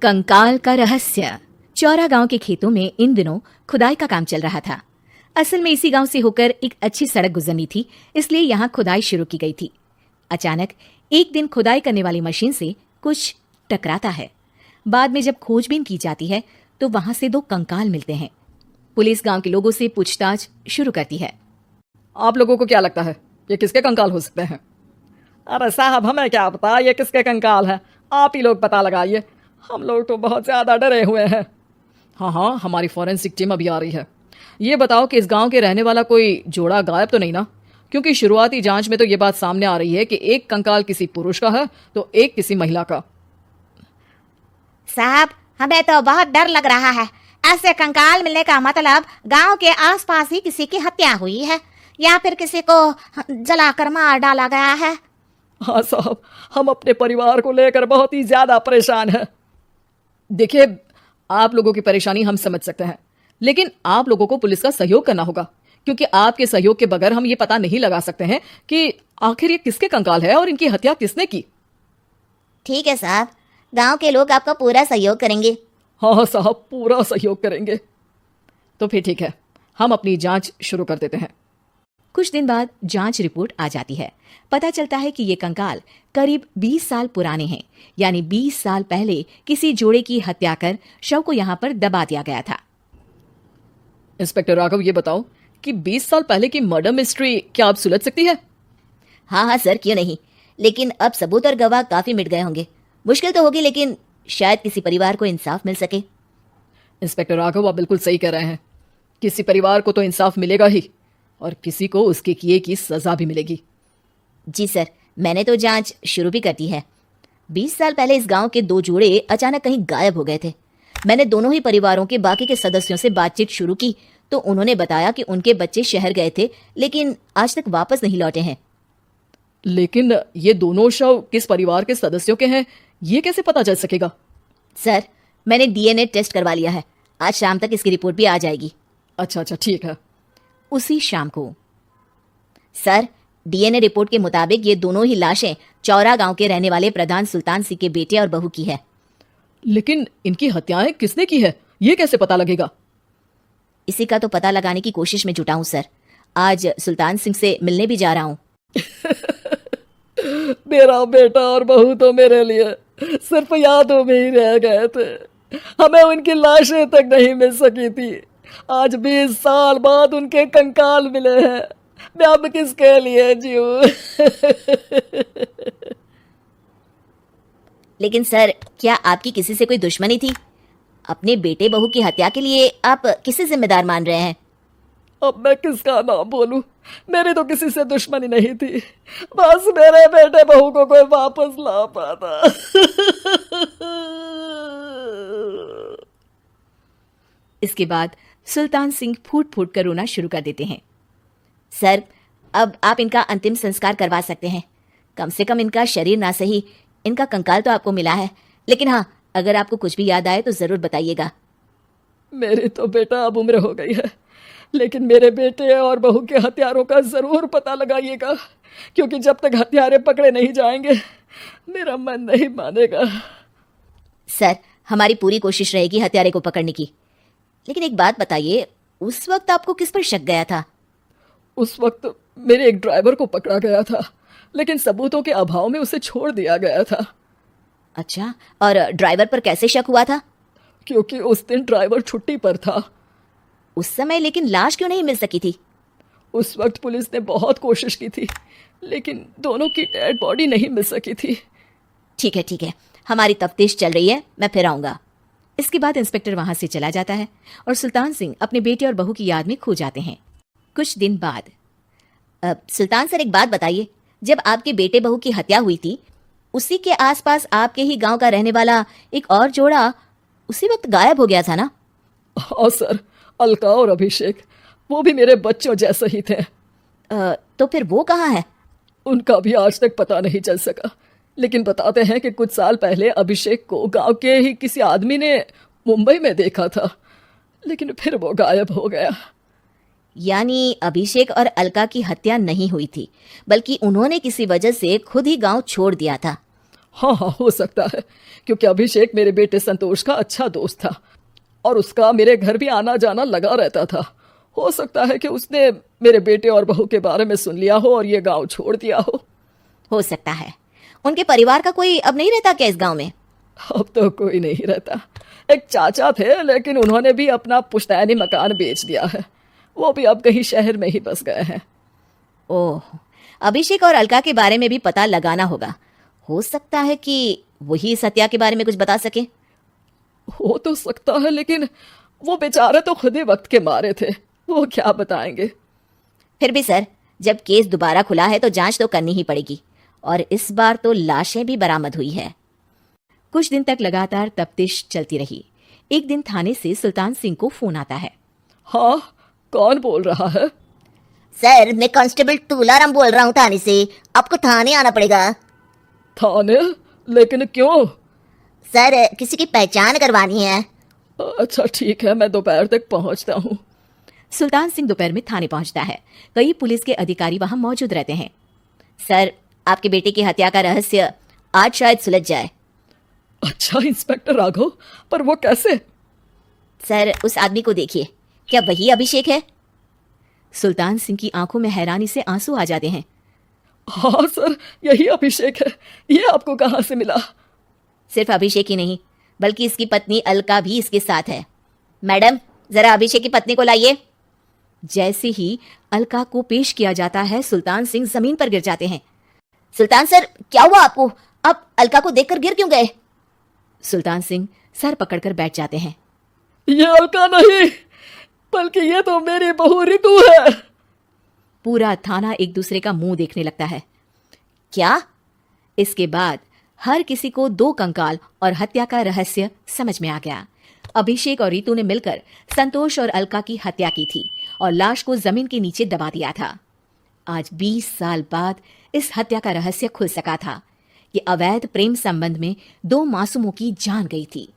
कंकाल का रहस्य। चौरा गांव के खेतों में इन दिनों खुदाई का काम चल रहा था। असल में इसी गांव से होकर एक अच्छी सड़क गुजरनी थी, इसलिए यहाँ खुदाई शुरू की गई थी। अचानक एक दिन खुदाई करने वाली मशीन से कुछ टकराता है। बाद में जब खोजबीन की जाती है तो वहां से 2 कंकाल मिलते हैं। पुलिस गांव के लोगों से पूछताछ शुरू करती है। आप लोगों को क्या लगता है ये किसके कंकाल हो सकते हैं? अरे साहब, हमें क्या पता ये किसके कंकाल है, आप ही लोग पता लगाइए, हम लोग तो बहुत ज़्यादा डरे हुए हैं। हाँ, हमारी फॉरेंसिक टीम अभी आ रही है। ये बताओ कि इस गांव के रहने वाला कोई जोड़ा गायब तो नहीं ना? क्योंकि शुरुआती जांच में तो ये बात सामने आ रही है कि एक कंकाल किसी पुरुष का है तो एक किसी महिला का। साहब, हमें तो बहुत डर लग रहा है। ऐसे कंकाल मिलने का मतलब गांव के आसपास ही किसी की हत्या हुई है या फिर किसी को जलाकर मार डाला गया है। हाँ साहब, हम अपने परिवार को लेकर बहुत ही ज़्यादा परेशान हैं। देखिए, आप लोगों की परेशानी हम समझ सकते हैं, लेकिन आप लोगों को पुलिस का सहयोग करना होगा, क्योंकि आपके सहयोग के बगैर हम ये पता नहीं लगा सकते हैं कि आखिर ये किसके कंकाल है और इनकी हत्या किसने की। ठीक है साहब, गांव के लोग आपका पूरा सहयोग करेंगे। हाँ साहब, पूरा सहयोग करेंगे। तो फिर ठीक है, हम अपनी जांच शुरू कर देते हैं। कुछ दिन बाद जांच रिपोर्ट आ जाती है। पता चलता है कि ये कंकाल करीब 20 साल पुराने हैं, यानी 20 साल पहले किसी जोड़े की हत्या कर शव को यहाँ पर दबा दिया गया था। इंस्पेक्टर राघव, ये बताओ कि 20 साल पहले की मर्डर मिस्ट्री क्या आप सुलझ सकती है? हाँ सर, क्यों नहीं, लेकिन अब सबूत और गवाह काफी मिट गए होंगे। मुश्किल तो होगी, लेकिन शायद किसी परिवार को इंसाफ मिल सके। इंस्पेक्टर राघव, आप बिल्कुल सही कह रहे हैं। किसी परिवार को तो इंसाफ मिलेगा ही और किसी को उसके किए की सजा भी मिलेगी। जी सर, मैंने तो जांच शुरू भी कर दी है। 20 साल पहले इस गांव के 2 जोड़े अचानक कहीं गायब हो गए थे। मैंने दोनों ही परिवारों के बाकी के सदस्यों से बातचीत शुरू की तो उन्होंने बताया कि उनके बच्चे शहर गए थे, लेकिन आज तक वापस नहीं लौटे हैं। लेकिन ये दोनों शव किस परिवार के सदस्यों के हैं, ये कैसे पता चल सकेगा? सर, मैंने डीएनए टेस्ट करवा लिया है, आज शाम तक इसकी रिपोर्ट भी आ जाएगी। अच्छा, ठीक है। उसी शाम को सर, डीएनए रिपोर्ट के मुताबिक ये दोनों ही लाशें चौरा गांव के रहने वाले प्रधान सुल्तान सिंह के बेटे और बहू की है। लेकिन इनकी हत्याएं किसने की है, ये कैसे पता लगेगा? इसी का तो पता लगाने की कोशिश में जुटा हूं सर। आज सुल्तान सिंह से मिलने भी जा रहा हूं। मेरा बेटा और बहू तो मेरे लिए सिर्फ यादों में ही रह गए थे, हमें उनकी लाशें तक नहीं मिल सकी थी। आज 20 साल बाद उनके कंकाल मिले हैं, मैं अब किसके लिए जीऊं? लेकिन सर, क्या आपकी किसी से कोई दुश्मनी थी? अपने बेटे बहू की हत्या के लिए आप किसे जिम्मेदार मान रहे हैं? अब मैं किसका नाम बोलूं? मेरी तो किसी से दुश्मनी नहीं थी, बस मेरे बेटे बहू को कोई वापस ला पाता। इसके बाद सुल्तान सिंह फूट फूट कर रोना शुरू कर देते हैं। सर, अब आप इनका अंतिम संस्कार करवा सकते हैं। कम से कम इनका शरीर ना सही, इनका कंकाल तो आपको मिला है। लेकिन हाँ, अगर आपको कुछ भी याद आए तो जरूर बताइएगा। मेरी तो बेटा अब उम्र हो गई है, लेकिन मेरे बेटे और बहू के हत्यारों का जरूर पता लगाइएगा, क्योंकि जब तक हत्यारे पकड़े नहीं जाएंगे मेरा मन नहीं मानेगा। सर, हमारी पूरी कोशिश रहेगी हत्यारे को पकड़ने की। लेकिन एक बात बताइए, उस वक्त आपको किस पर शक गया था? उस वक्त मेरे एक ड्राइवर को पकड़ा गया था, लेकिन सबूतों के अभाव में उसे छोड़ दिया गया था। अच्छा, और ड्राइवर पर कैसे शक हुआ था? क्योंकि उस दिन ड्राइवर छुट्टी पर था। उस समय लेकिन लाश क्यों नहीं मिल सकी थी? उस वक्त पुलिस ने बहुत कोशिश की थी, लेकिन दोनों की डेड बॉडी नहीं मिल सकी थी। ठीक है, हमारी तफ्तीश चल रही है, मैं फिर आऊंगा। इसके बाद इंस्पेक्टर वहां से चला जाता है और सुल्तान सिंह अपने बेटे और बहू की याद में खो जाते हैं। कुछ दिन बाद सुल्तान सर, एक बात बताइए, जब आपके बेटे बहू की हत्या हुई थी, उसी के आसपास आपके ही गांव का रहने वाला एक और जोड़ा उसी वक्त गायब हो गया था ना? हाँ सर, अलका और अभिषेक, वो भी मेरे बच्चों जैसे ही थे। तो फिर वो कहाँ है? उनका भी आज तक पता नहीं चल सका, लेकिन बताते हैं कि कुछ साल पहले अभिषेक को गांव के ही किसी आदमी ने मुंबई में देखा था, लेकिन फिर वो गायब हो गया। यानी अभिषेक और अलका की हत्या नहीं हुई थी, बल्कि उन्होंने किसी वजह से खुद ही गांव छोड़ दिया था। हाँ हाँ, हो सकता है, क्योंकि अभिषेक मेरे बेटे संतोष का अच्छा दोस्त था और उसका मेरे घर भी आना जाना लगा रहता था। हो सकता है कि उसने मेरे बेटे और बहू के बारे में सुन लिया हो और ये गांव छोड़ दिया हो सकता है। उनके परिवार का कोई अब नहीं रहता क्या इस गांव में? अब तो कोई नहीं रहता। एक चाचा थे, लेकिन उन्होंने भी अपना पुश्तैनी मकान बेच दिया है। वो भी अब कहीं शहर में ही बस गए हैं। ओह, अभिषेक और अलका के बारे में भी पता लगाना होगा। हो सकता है कि वही इस हत्या के बारे में कुछ बता सके। हो तो सकता है, लेकिन वो बेचारे तो खुद ही वक्त के मारे थे, वो क्या बताएंगे। फिर भी सर, जब केस दोबारा खुला है तो जांच तो करनी ही पड़ेगी, और इस बार तो लाशें भी बरामद हुई है। कुछ दिन तक लगातार तफ्तीश चलती रही। एक दिन थाने से सुल्तान सिंह को फोन आता है। हाँ, कौन बोल रहा है? सर, मैं कांस्टेबल तूलाराम बोल रहा हूँ थाने से। आपको थाने आना पड़ेगा। थाने? लेकिन क्यों? सर, किसी की पहचान करवानी है। अच्छा ठीक है, मैं दोपहर तक पहुंचता हूँ। सुल्तान सिंह दोपहर में थाने पहुंचता है। कई पुलिस के अधिकारी वहां मौजूद रहते हैं। सर, आपके बेटे की हत्या का रहस्य आज शायद सुलझ जाए। अच्छा इंस्पेक्टर राघव, पर वो कैसे? सर, उस आदमी को देखिए, क्या वही अभिषेक है? सुल्तान सिंह की आंखों में हैरानी से आंसू आ जाते हैं। हाँ सर, यही अभिषेक है। ये आपको कहाँ से मिला? सिर्फ अभिषेक ही नहीं, बल्कि इसकी पत्नी अलका भी इसके साथ है। मैडम, जरा अभिषेक की पत्नी को लाइए। जैसे ही अलका को पेश किया जाता है, सुल्तान सिंह जमीन पर गिर जाते हैं। सुल्तान सर, क्या हुआ आपको? आप अलका को देखकर गिर क्यों गए? सुल्तान सिंह सर पकड़कर बैठ जाते हैं। ये अलका नहीं, बल्कि ये तो मेरी बहू रितु है। पूरा थाना एक दूसरे का मुंह देखने लगता है। क्या? इसके बाद हर किसी को दो कंकाल और हत्या का रहस्य समझ में आ गया। अभिषेक और रितु ने मिलकर संतोष और अलका की हत्या की थी और लाश को जमीन के नीचे दबा दिया था। आज 20 साल बाद इस हत्या का रहस्य खुल सका था कि अवैध प्रेम संबंध में दो मासूमों की जान गई थी।